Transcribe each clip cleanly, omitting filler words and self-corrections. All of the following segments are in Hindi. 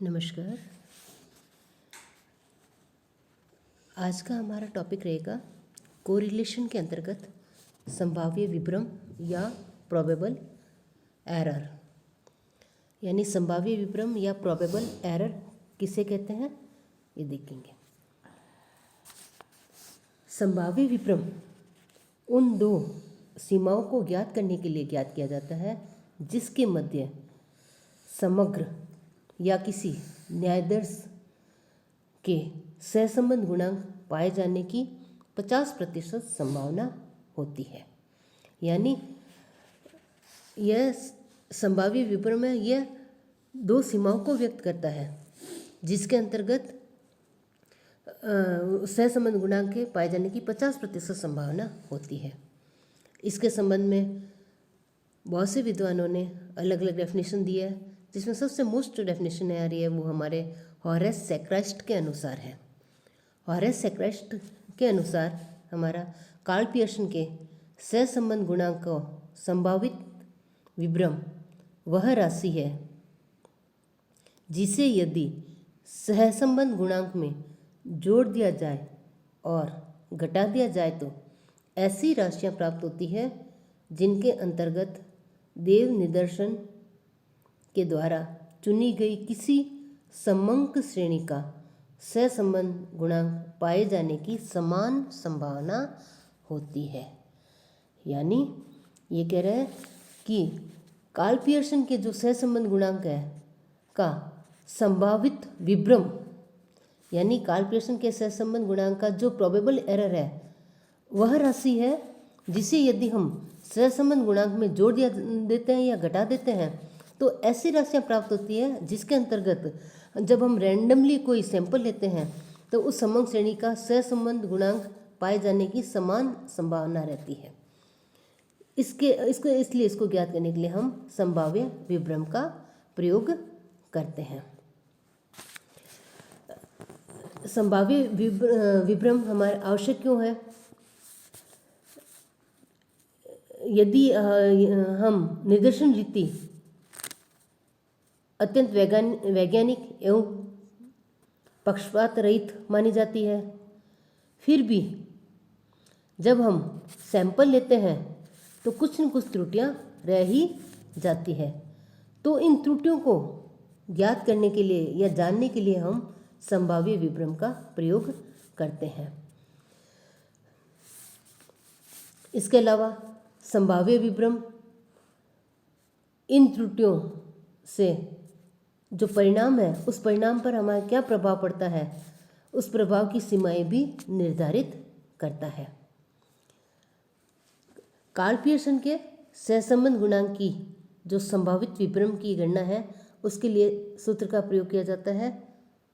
नमस्कार। आज का हमारा टॉपिक रहेगा कोरिलेशन के अंतर्गत संभाव्य विभ्रम या प्रोबेबल एरर। यानी संभाव्य विभ्रम या प्रोबेबल एरर किसे कहते हैं ये देखेंगे। संभाव्य विभ्रम उन दो सीमाओं को ज्ञात करने के लिए ज्ञात किया जाता है जिसके मध्य समग्र या किसी न्यायादर्श के सहसंबंध गुणांक पाए जाने की 50% संभावना होती है। यानी यह संभाव्य विभ्रम है, यह दो सीमाओं को व्यक्त करता है जिसके अंतर्गत सहसंबंध गुणांक के पाए जाने की 50% संभावना होती है। इसके संबंध में बहुत से विद्वानों ने अलग अलग डेफिनेशन दी है, जिसमें सबसे मोस्ट डेफिनेशन आ रही है वो हमारे हॉरेस सेक्राइस्ट के अनुसार है। हॉरेस सेक्राइस्ट के अनुसार हमारा कार्ल पियर्सन के सहसंबंध गुणांक का संभावित विभ्रम वह राशि है जिसे यदि सहसंबंध गुणांक में जोड़ दिया जाए और घटा दिया जाए तो ऐसी राशियां प्राप्त होती है जिनके अंतर्गत देव निदर्शन के द्वारा चुनी गई किसी समंक श्रेणी का सहसंबंध गुणांक पाए जाने की समान संभावना होती है। यानी ये कह रहे हैं कि कार्ल पियर्सन के जो सहसंबंध गुणांक है का संभावित विभ्रम, यानी कार्ल पियर्सन के सहसंबंध गुणांक का जो प्रोबेबल एरर है वह राशि है जिसे यदि हम सहसंबंध गुणांक में जोड़ दिया देते हैं या घटा देते हैं तो ऐसी राशियां प्राप्त होती है जिसके अंतर्गत जब हम रैंडमली कोई सैंपल लेते हैं तो उस समंक श्रेणी का सहसंबंध गुणांक पाए जाने की समान संभावना रहती है। इसलिए इसको ज्ञात करने के लिए हम संभाव्य विभ्रम का प्रयोग करते हैं। संभाव्य विभ्रम हमारे आवश्यक क्यों है? यदि हम निदर्शन रीति अत्यंत वैज्ञानिक एवं पक्षपात रहित मानी जाती है, फिर भी जब हम सैंपल लेते हैं तो कुछ न कुछ त्रुटियां रह ही जाती है। तो इन त्रुटियों को ज्ञात करने के लिए या जानने के लिए हम संभाव्य विभ्रम का प्रयोग करते हैं। इसके अलावा संभाव्य विभ्रम इन त्रुटियों से जो परिणाम है उस परिणाम पर हमारा क्या प्रभाव पड़ता है, उस प्रभाव की सीमाएं भी निर्धारित करता है। कार्ल पियर्सन के सहसंबंध गुणांक की जो संभावित विभ्रम की गणना है उसके लिए सूत्र का प्रयोग किया जाता है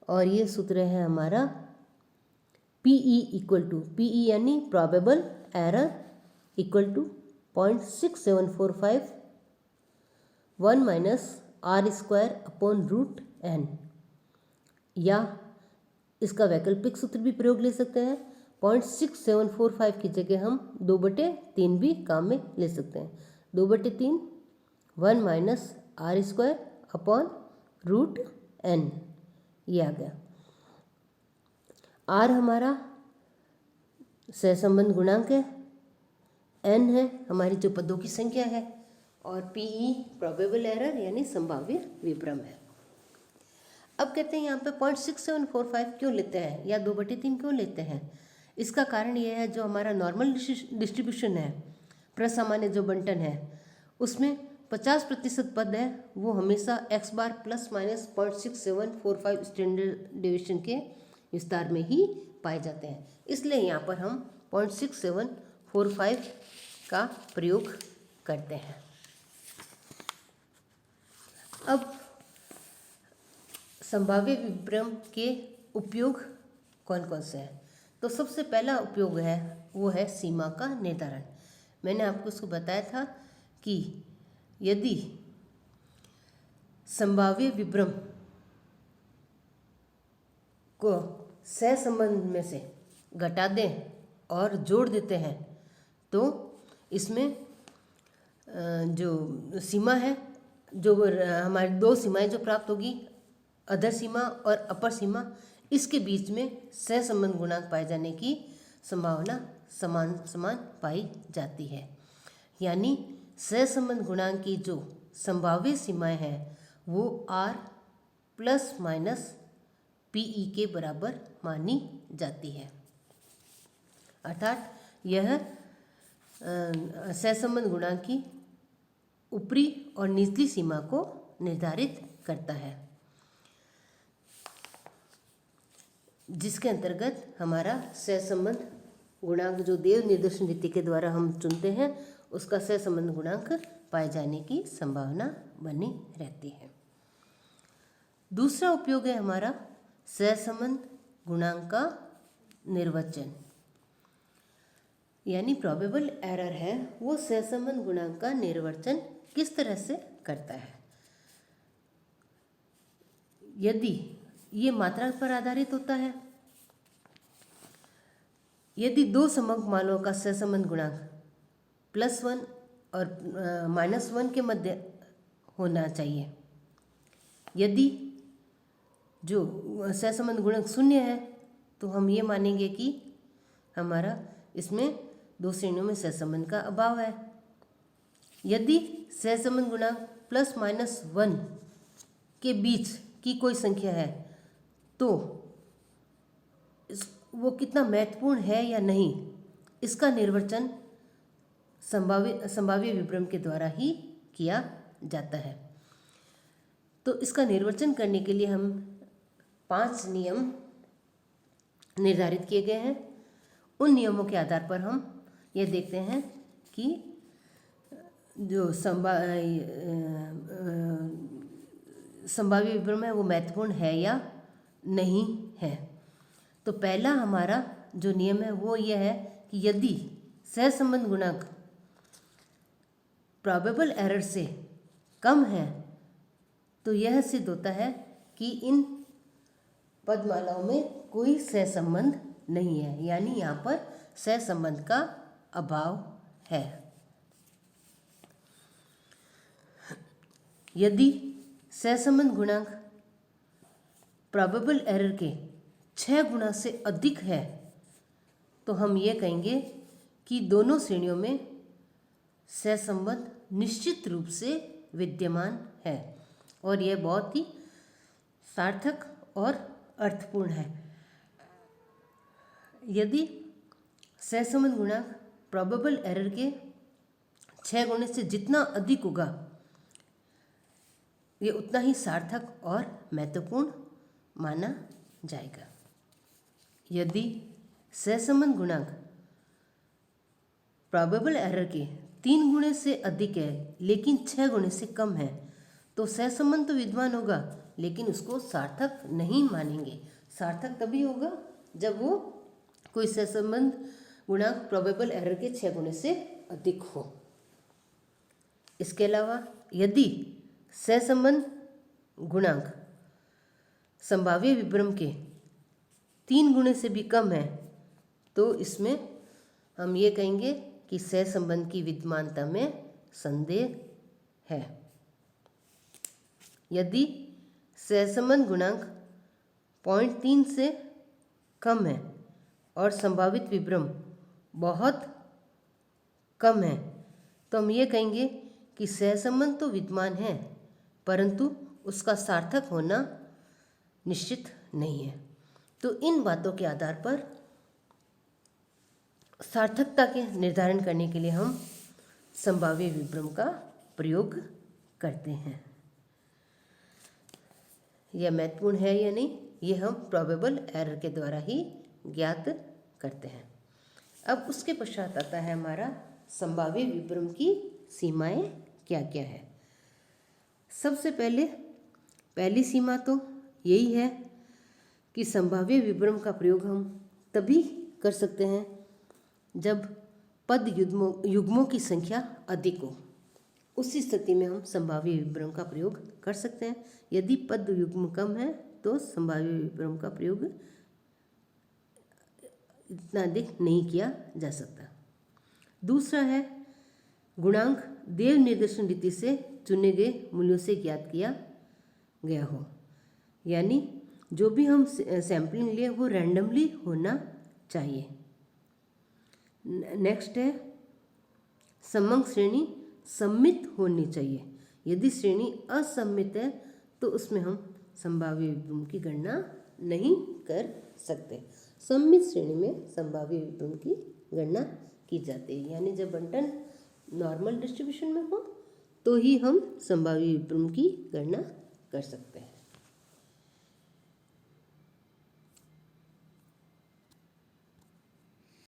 और ये सूत्र है हमारा PE यानी probable error equal to 0.6745 1 minus R square upon root n, या इसका वैकल्पिक सूत्र भी प्रयोग ले सकते हैं। 0.6745 की जगह हम 2/3 भी काम में ले सकते हैं। 2/3 1 minus R square upon root n, ये आ गया। R हमारा सहसंबंध गुणांक है, n है हमारी जो पदों की संख्या है और PE प्रोबेबल एरर यानी संभाव्य विभ्रम है। अब कहते हैं यहाँ पे 0.6745 क्यों लेते हैं या 2/3 क्यों लेते हैं? इसका कारण यह है जो हमारा नॉर्मल डिस्ट्रीब्यूशन है, प्रसामान्य जो बंटन है उसमें 50% पद है वो हमेशा x बार प्लस माइनस 0.6745 स्टैंडर्ड डेविएशन के विस्तार में ही पाए जाते हैं। इसलिए यहाँ पर हम 0.6745 का प्रयोग करते हैं। अब संभाव्य विभ्रम के उपयोग कौन कौन से हैं? तो सबसे पहला उपयोग है वो है सीमा का निर्धारण। मैंने आपको उसको बताया था कि यदि संभाव्य विभ्रम को सहसंबंध में से घटा दें और जोड़ देते हैं तो इसमें जो सीमा है, जो हमारी दो सीमाएं जो प्राप्त होगी अधर सीमा और अपर सीमा, इसके बीच में सहसंबंध गुणांक पाए जाने की संभावना समान समान पाई जाती है। यानी सहसंबंध गुणांक की जो संभाव्य सीमाएं हैं वो R प्लस माइनस PE के बराबर मानी जाती है। अर्थात यह सहसंबंध गुणांक की ऊपरी और निचली सीमा को निर्धारित करता है, जिसके अंतर्गत हमारा सहसंबंध गुणांक जो देव निर्देशन रीति के द्वारा हम चुनते हैं उसका सहसंबंध गुणांक पाए जाने की संभावना बनी रहती है। दूसरा उपयोग है हमारा सहसंबंध गुणांक का निर्वचन, यानी प्रोबेबल एरर है वो सहसंबंध गुणांक का निर्वचन किस तरह से करता है। यदि ये मात्रा पर आधारित होता है, यदि दो समंक मानों का सहसंबंध गुणांक +1 और -1 के मध्य होना चाहिए, यदि जो सहसंबंध गुणांक 0 है तो हम ये मानेंगे कि हमारा इसमें दो श्रेणियों में सहसंबंध का अभाव है। यदि सहसंबंध गुणांक +-1 के बीच की कोई संख्या है तो वो कितना महत्वपूर्ण है या नहीं, इसका निर्वचन संभाव्य विभ्रम के द्वारा ही किया जाता है। तो इसका निर्वचन करने के लिए हम 5 नियम निर्धारित किए गए हैं। उन नियमों के आधार पर हम ये देखते हैं कि जो संभाव्य विभ्रम है वो महत्वपूर्ण है या नहीं है। तो पहला हमारा जो नियम है वो यह है कि यदि सहसंबंध गुणांक प्रोबेबल एरर से कम है तो यह सिद्ध होता है कि इन पदमालाओं में कोई सहसंबंध नहीं है, यानी यहाँ पर सहसंबंध का अभाव है। यदि सहसंबंध गुणांक प्रोबेबल एरर के 6 गुना से अधिक है तो हम ये कहेंगे कि दोनों श्रेणियों में सहसंबंध निश्चित रूप से विद्यमान है और यह बहुत ही सार्थक और अर्थपूर्ण है। यदि सहसंबंध गुणांक प्रोबेबल एरर के 6 गुने से जितना अधिक होगा ये उतना ही सार्थक और महत्वपूर्ण माना जाएगा। यदि सहसंबंध गुणांक प्रोबेबल एरर के 3 गुणे से अधिक है लेकिन 6 गुणे से कम है तो सहसंबंध तो विद्यमान होगा लेकिन उसको सार्थक नहीं मानेंगे। सार्थक तभी होगा जब वो कोई सहसंबंध गुणांक प्रोबेबल एरर के 6 गुणे से अधिक हो। इसके अलावा यदि सहसंबंध गुणांक संभाव्य विभ्रम के 3 गुणे से भी कम है तो इसमें हम ये कहेंगे कि सहसंबंध की विद्यमानता में संदेह है। यदि सहसंबंध गुणांक 0.3 से कम है और संभावित विभ्रम बहुत कम है तो हम ये कहेंगे कि सहसंबंध तो विद्यमान है परंतु उसका सार्थक होना निश्चित नहीं है। तो इन बातों के आधार पर सार्थकता के निर्धारण करने के लिए हम संभाव्य विभ्रम का प्रयोग करते हैं। यह महत्वपूर्ण है या नहीं ये हम प्रोबेबल एरर के द्वारा ही ज्ञात करते हैं। अब उसके पश्चात आता है हमारा संभाव्य विभ्रम की सीमाएं क्या क्या है। सबसे पहली सीमा तो यही है कि संभाव्य विभ्रम का प्रयोग हम तभी कर सकते हैं जब पद युग्मों की संख्या अधिक हो। उसी स्थिति में हम संभाव्य विभ्रम का प्रयोग कर सकते हैं। यदि पद युग्म कम है तो संभाव्य विभ्रम का प्रयोग इतना अधिक नहीं किया जा सकता। दूसरा है गुणांक देव निर्देशन रीति से चुने गए मूल्यों से ज्ञात किया गया हो। यानी जो भी हम सैम्पलिंग लिए वो रैंडमली होना चाहिए। नेक्स्ट है समंग श्रेणी सम्मित होनी चाहिए। यदि श्रेणी असम्मित है तो उसमें हम संभाव्य विभ्रम की गणना नहीं कर सकते। सम्मित श्रेणी में संभाव्य विभ्रम की गणना की जाती है, यानी जब बंटन नॉर्मल डिस्ट्रीब्यूशन में हो तो ही हम संभाव्य विभ्रम की गणना कर सकते हैं।